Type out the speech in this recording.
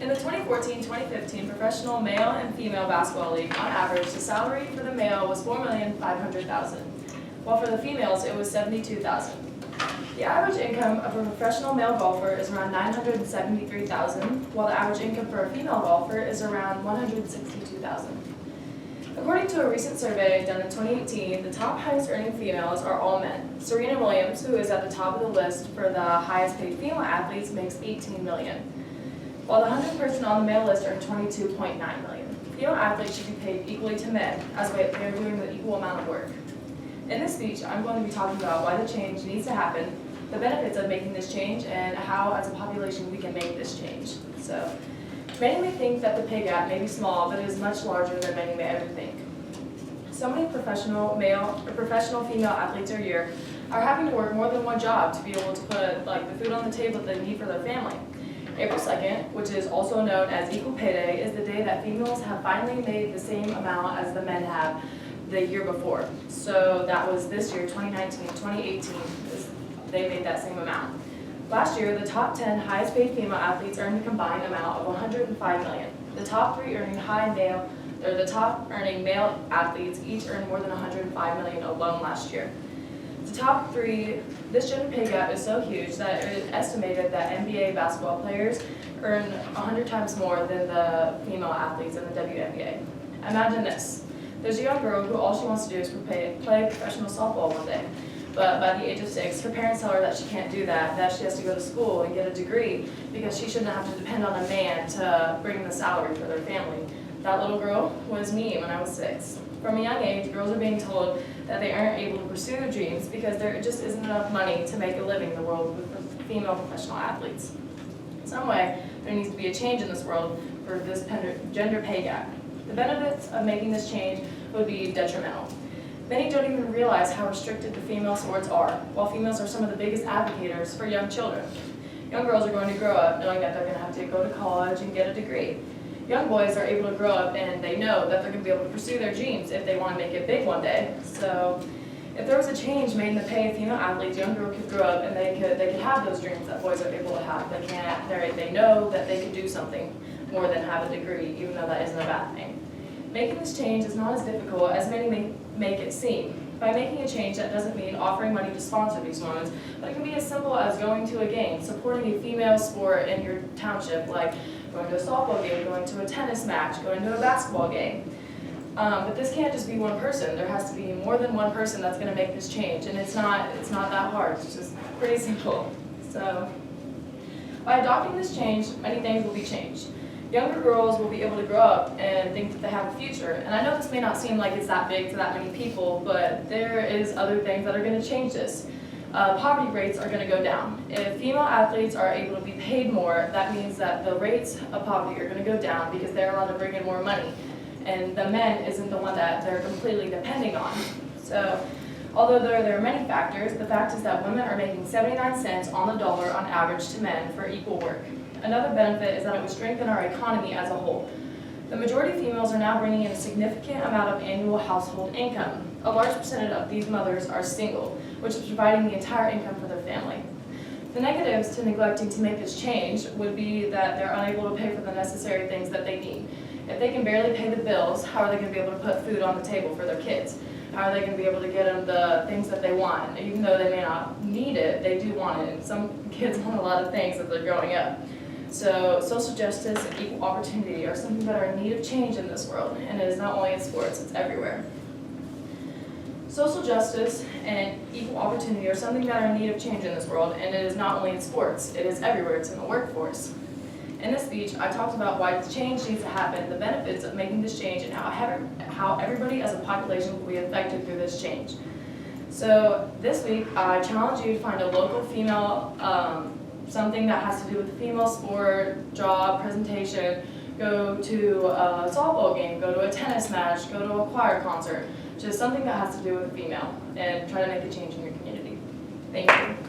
In the 2014-2015 Professional Male and Female Basketball League, on average, the salary for the male was $4,500,000, while for the females it was $72,000. The average income of a professional male golfer is around $973,000, while the average income for a female golfer is around $162,000. According to a recent survey done in 2018, the top highest earning females are all men. Serena Williams, who is at the top of the list for the highest paid female athletes, makes $18 million, while the 100th person on the male list earned $22.9 million. Female athletes should be paid equally to men, as they are doing the equal amount of work. In this speech, I'm going to be talking about why the change needs to happen, the benefits of making this change, and how, as a population, we can make this change. So, many may think that the pay gap may be small, but it is much larger than many may ever think. So many professional male or professional female athletes a year are having to work more than one job to be able to put the food on the table that they need for their family. April 2nd, which is also known as Equal Pay Day, is the day that females have finally made the same amount as the men have the year before. So that was this year, 2019, 2018, they made that same amount. Last year, the top 10 highest paid female athletes earned a combined amount of $105 million. The top earning male athletes each earned more than $105 million alone last year. The top three, this gender pay gap is so huge that it is estimated that NBA basketball players earn 100 times more than the female athletes in the WNBA. Imagine this. There's a young girl who all she wants to do is play professional softball one day. But by the age of 6, her parents tell her that she can't do that, that she has to go to school and get a degree because she shouldn't have to depend on a man to bring the salary for their family. That little girl was me when I was 6. From a young age, girls are being told that they aren't able to pursue their dreams because there just isn't enough money to make a living in the world with female professional athletes. In some way, there needs to be a change in this world for this gender pay gap. The benefits of making this change would be detrimental. Many don't even realize how restricted the female sports are, while females are some of the biggest advocates for young children. Young girls are going to grow up knowing that they're going to have to go to college and get a degree. Young boys are able to grow up and they know that they're going to be able to pursue their dreams if they want to make it big one day. So if there was a change made in the pay of female athletes, young girls could grow up and they could have those dreams that boys are able to have. They know that they could do something more than have a degree, even though that isn't a bad thing. Making this change is not as difficult as many may make it seem. By making a change, that doesn't mean offering money to sponsor these women, but it can be as simple as going to a game, supporting a female sport in your township, like going to a softball game, going to a tennis match, going to a basketball game. But this can't just be one person. There has to be more than one person that's going to make this change, and it's not that hard. It's just pretty simple. So, by adopting this change, many things will be changed. Younger girls will be able to grow up and think that they have a future. And I know this may not seem like it's that big to that many people, but there is other things that are going to change this. Poverty rates are going to go down. If female athletes are able to be paid more, that means that the rates of poverty are going to go down because they're allowed to bring in more money. And the men isn't the one that they're completely depending on. So, although there are many factors, the fact is that women are making 79 cents on the dollar on average to men for equal work. Another benefit is that it would strengthen our economy as a whole. The majority of females are now bringing in a significant amount of annual household income. A large percentage of these mothers are single, which is providing the entire income for their family. The negatives to neglecting to make this change would be that they're unable to pay for the necessary things that they need. If they can barely pay the bills, how are they going to be able to put food on the table for their kids? How are they going to be able to get them the things that they want? Even though they may not need it, they do want it. And some kids want a lot of things as they're growing up. So social justice and equal opportunity are something that are in need of change in this world, and it is not only in sports, it's everywhere. Social justice and equal opportunity are something that are in need of change in this world, and it is not only in sports, it is everywhere, it's in the workforce. In this speech, I talked about why this change needs to happen, the benefits of making this change, and how everybody as a population will be affected through this change. So this week, I challenge you to find a local female something that has to do with the female sport, job, presentation, go to a softball game, go to a tennis match, go to a choir concert, just something that has to do with the female, and try to make a change in your community. Thank you.